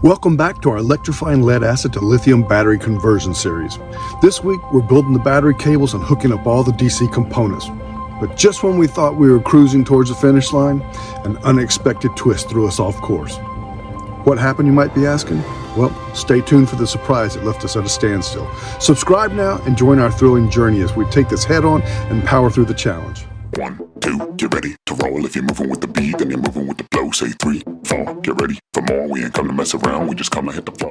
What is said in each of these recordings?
Welcome back to our electrifying lead acid to lithium battery conversion series. This week we're building the battery cables and hooking up all the DC components. But just when we thought we were cruising towards the finish line, an unexpected twist threw us off course. What happened, you might be asking? Well, stay tuned for the surprise that left us at a standstill. Subscribe now and join our thrilling journey as we take this head on and power through the challenge. 1, 2, get ready to roll. If you're moving with the beat, then you're moving with the flow. Say 3, 4, get ready for more. We ain't come to mess around, we just come to hit the flow.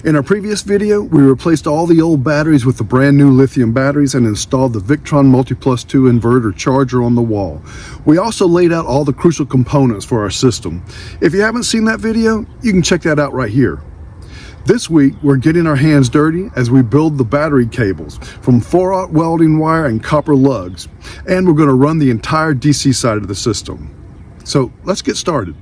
In our previous video, we replaced all the old batteries with the brand new lithium batteries and installed the Victron MultiPlus 2 inverter charger on the wall. We also laid out all the crucial components for our system. If you haven't seen that video, you can check that out right here. This week, we're getting our hands dirty as we build the battery cables from 4/0 welding wire and copper lugs, and we're going to run the entire DC side of the system. So let's get started.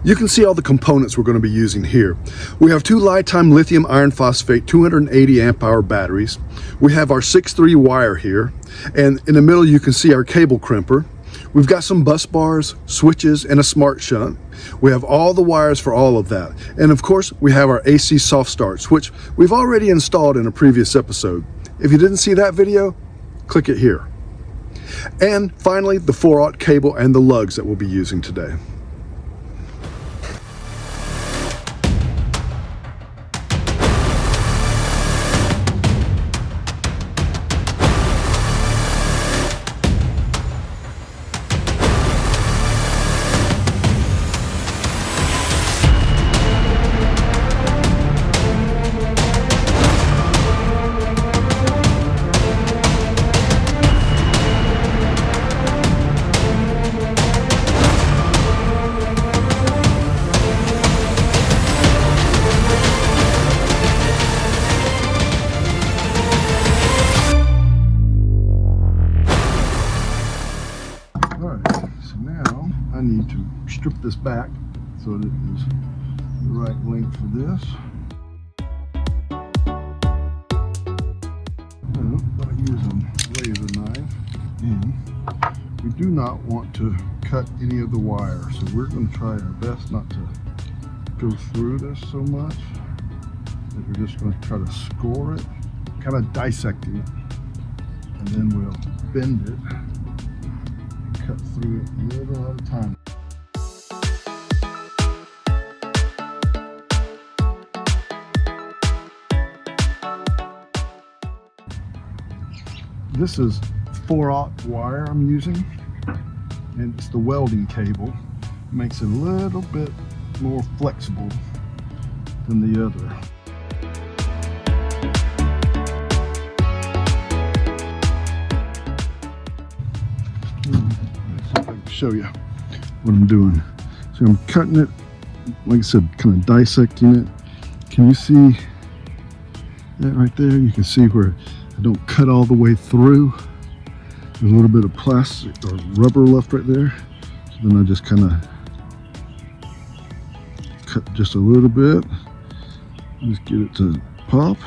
You can see all the components we're going to be using here. We have 2 lifetime lithium iron phosphate 280 amp hour batteries. We have our 6/3 wire here, and in the middle you can see our cable crimper. We've got some bus bars, switches, and a smart shunt. We have all the wires for all of that. And of course, we have our AC soft starts, which we've already installed in a previous episode. If you didn't see that video, click it here. And finally, the 4/0 cable and the lugs that we'll be using today. I need to strip this back so that it is the right length for this. Now, I'll use a laser knife, and we do not want to cut any of the wire, so we're going to try our best not to go through this so much. We're just going to try to score it, kind of dissecting it, and then we'll bend it. Cut through it a little at a time. This is 4/0 wire I'm using, and it's the welding cable. It makes it a little bit more flexible than the other. Show you what I'm doing. So I'm cutting it, like I said, kind of dissecting it. Can you see that right there? You can see where I don't cut all the way through. There's a little bit of plastic or rubber left right there. So then I just kind of cut just a little bit. Just get it to pop.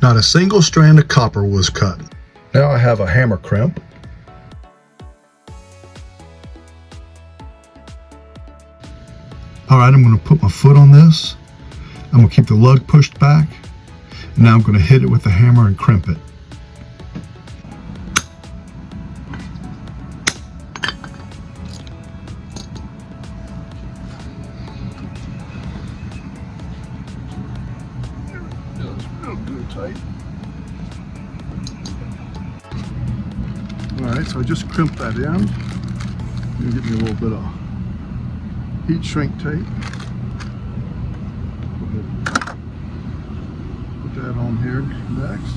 Not a single strand of copper was cut. Now I have a hammer crimp. All right, I'm going to put my foot on this. I'm going to keep the lug pushed back. And now I'm going to hit it with the hammer and crimp it. That's real good, tight. Alright, so I just crimped that in. Gonna get me a little bit of heat shrink tape. Put that on here next.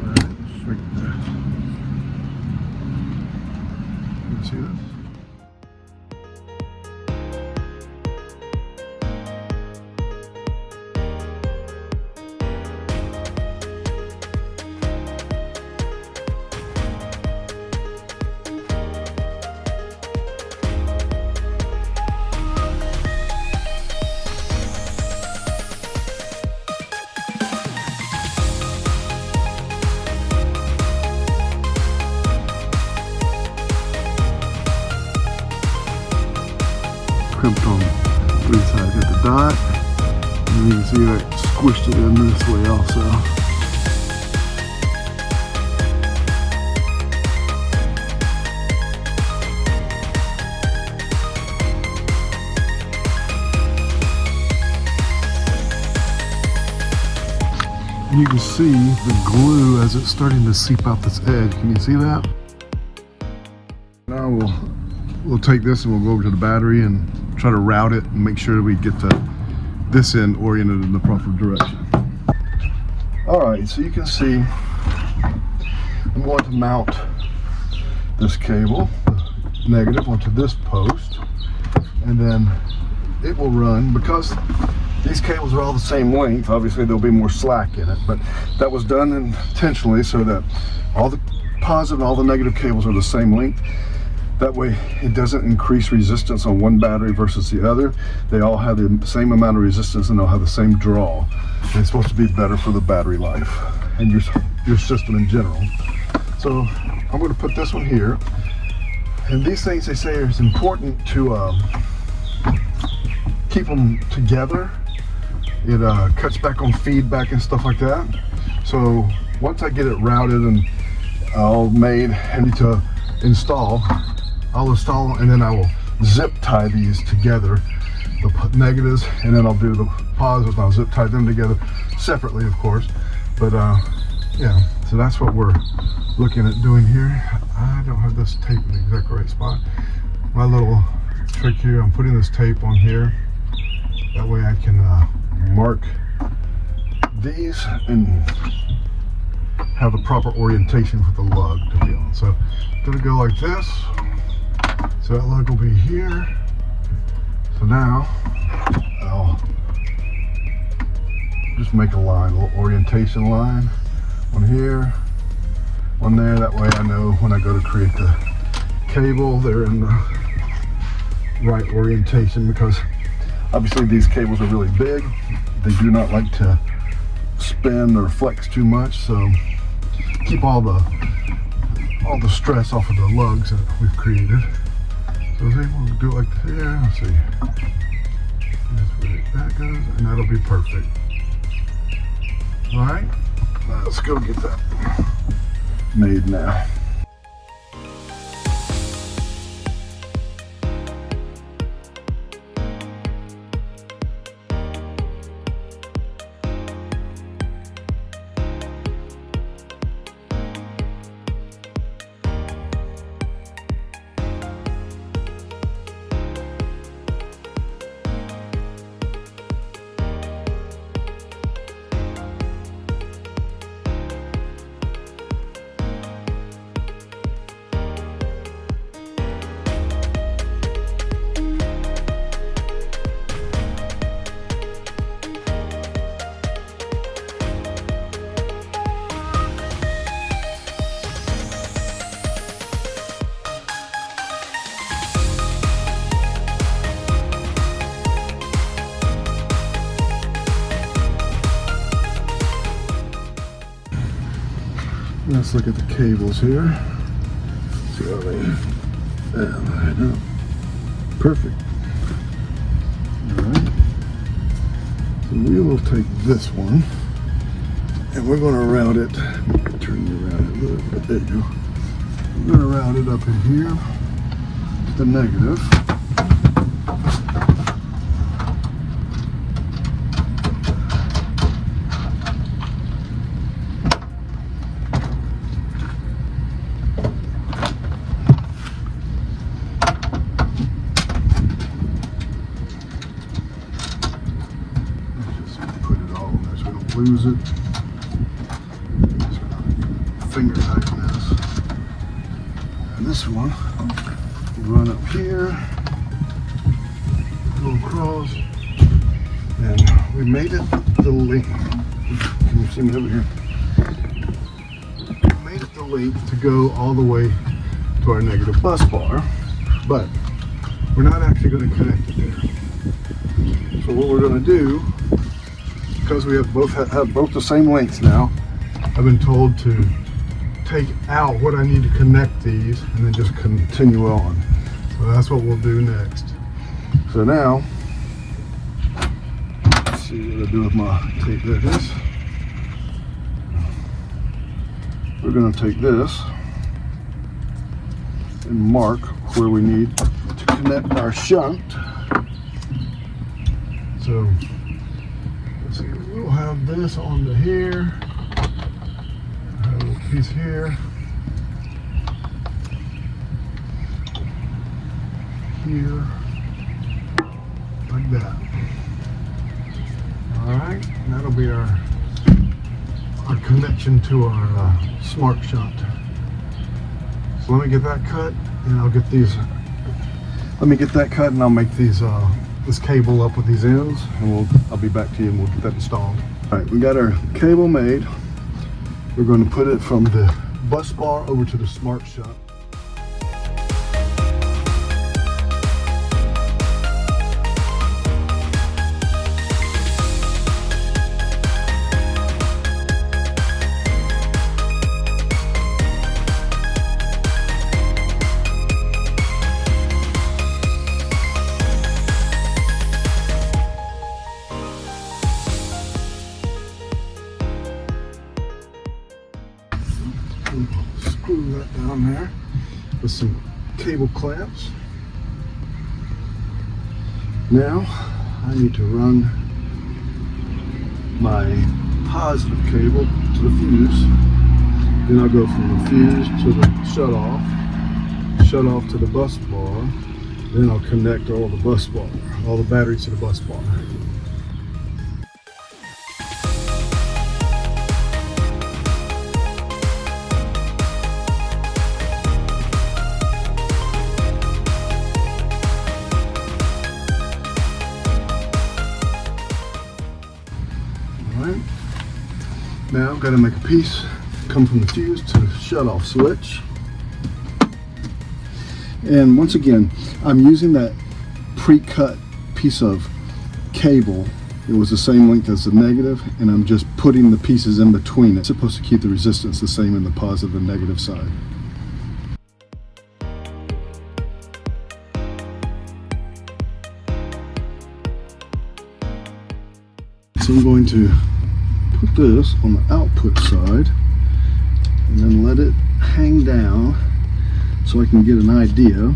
Alright, shrink that. You can see this? crimped on 3 sides. Got the dot, and you can see I squished it in this way also. You can see the glue as it's starting to seep out this edge. Can you see that? Now we'll take this and we'll go over to the battery and try to route it and make sure we get this end oriented in the proper direction. All right, so you can see I'm going to mount this cable, the negative, onto this post, and then it will run. Because these cables are all the same length, obviously there'll be more slack in it, but that was done intentionally so that all the positive and all the negative cables are the same length. That way it doesn't increase resistance on one battery versus the other. They all have the same amount of resistance and they'll have the same draw. And it's supposed to be better for the battery life and your system in general. So I'm going to put this one here. And these things, they say, it's important to keep them together. It cuts back on feedback and stuff like that. So once I get it routed and all made, ready to install, I'll install and then I will zip tie these together, the negatives, and then I'll do the positives and I'll zip tie them together separately, of course. But yeah, so that's what we're looking at doing here. I don't have this tape in the exact right spot. My little trick here, I'm putting this tape on here. That way I can mark these and have the proper orientation for the lug to be on. So I'm gonna go like this. So that lug will be here. So now I'll just make a line, a little orientation line. One here, one there. That way I know when I go to create the cable, they're in the right orientation, because obviously these cables are really big. They do not like to spin or flex too much, so keep all the stress off of the lugs that we've created. So I was able to do it like this. Yeah, let's see. That's where that goes, and that'll be perfect. All right, let's go get that made now. Let's look at the cables here. See how they line up. Perfect. Alright. So we will take this one and we're going to route it. Turn you around a little bit. There you go. We're going to route it up in here. The negative. Lose it. Just finger tighten this. And this one will run up here, go across, and we made it the length. Can you see me over here? We made it the length to go all the way to our negative bus bar, but we're not actually going to connect it there. So what we're going to do, because we have both the same lengths now, I've been told to take out what I need to connect these and then just continue on. So that's what we'll do next. So now, let's see what I do with my tape. There it is. We're going to take this and mark where we need to connect our shunt. So let's see, we'll have this onto here, have a little piece here, here, like that. All right, that'll be our connection to our smart shunt. So let me get that cut, and I'll get these. Let me get that cut, and I'll make these this cable up with these ends, and I'll be back to you, and we'll get that installed. All right, we got our cable made. We're going to put it from the bus bar over to the smart shunt. Screw that down there with some cable clamps. Now I need to run my positive cable to the fuse. Then I'll go from the fuse to the shut off to the bus bar. Then I'll connect all the batteries to the bus bar. Now I've got to make a piece come from the fuse to the shut-off switch. And once again, I'm using that pre-cut piece of cable. It was the same length as the negative, and I'm just putting the pieces in between it. It's supposed to keep the resistance the same in the positive and negative side. So I'm going to put this on the output side and then let it hang down so I can get an idea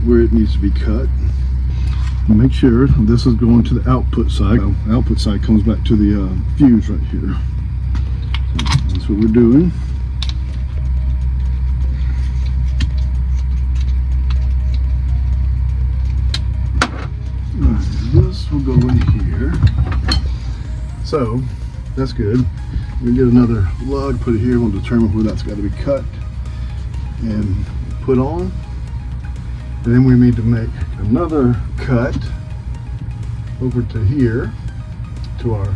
where it needs to be cut. Make sure this is going to the output side. The output side comes back to the fuse right here. So that's what we're doing. This will go in here. So that's good. We get another lug, put it here. We'll determine where that's got to be cut and put on. And then we need to make another cut over to here to our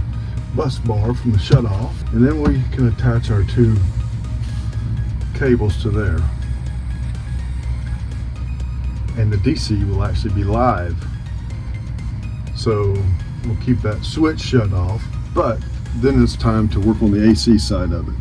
bus bar from the shut off. And then we can attach our two cables to there. And the DC will actually be live. So we'll keep that switch shut off, but then it's time to work on the AC side of it.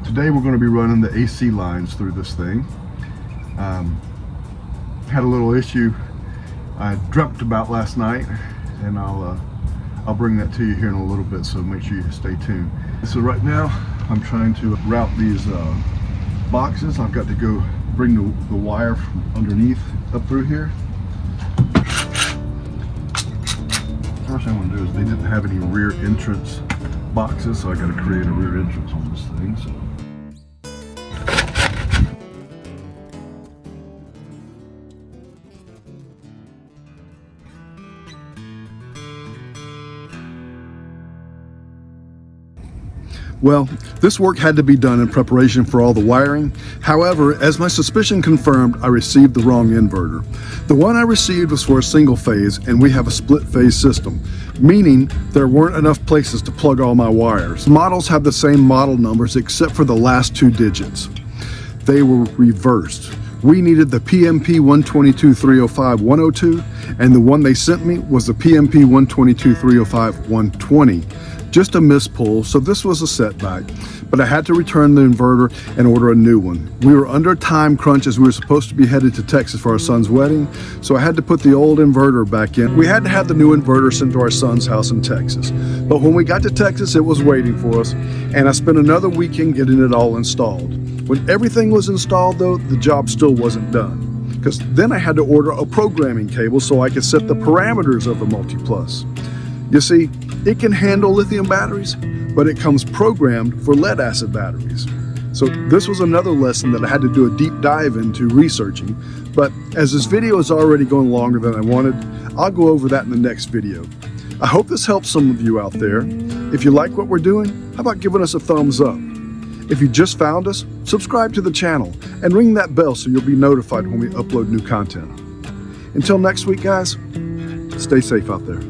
Today we're going to be running the AC lines through this thing. Had a little issue I dreamt about last night, and I'll bring that to you here in a little bit, so make sure you stay tuned. So right now I'm trying to route these boxes. I've got to go bring the wire from underneath up through here. First thing I'm going to do is they didn't have any rear entrance boxes, so I got to create a rear entrance on this thing. So Well, this work had to be done in preparation for all the wiring. However, as my suspicion confirmed, I received the wrong inverter. The one I received was for a single phase, and we have a split phase system, meaning there weren't enough places to plug all my wires. Models have the same model numbers except for the last 2 digits. They were reversed. We needed the PMP 122.305.102, and the one they sent me was the PMP 122.305.120. Just a mispull, so this was a setback, but I had to return the inverter and order a new one. We were under a time crunch as we were supposed to be headed to Texas for our son's wedding, so I had to put the old inverter back in. We had to have the new inverter sent to our son's house in Texas, but when we got to Texas, it was waiting for us, and I spent another weekend getting it all installed. When everything was installed though, the job still wasn't done, because then I had to order a programming cable so I could set the parameters of the MultiPlus. You see, it can handle lithium batteries, but it comes programmed for lead acid batteries. So this was another lesson that I had to do a deep dive into researching, but as this video is already going longer than I wanted, I'll go over that in the next video. I hope this helps some of you out there. If you like what we're doing, how about giving us a thumbs up? If you just found us, subscribe to the channel and ring that bell so you'll be notified when we upload new content. Until next week, guys, stay safe out there.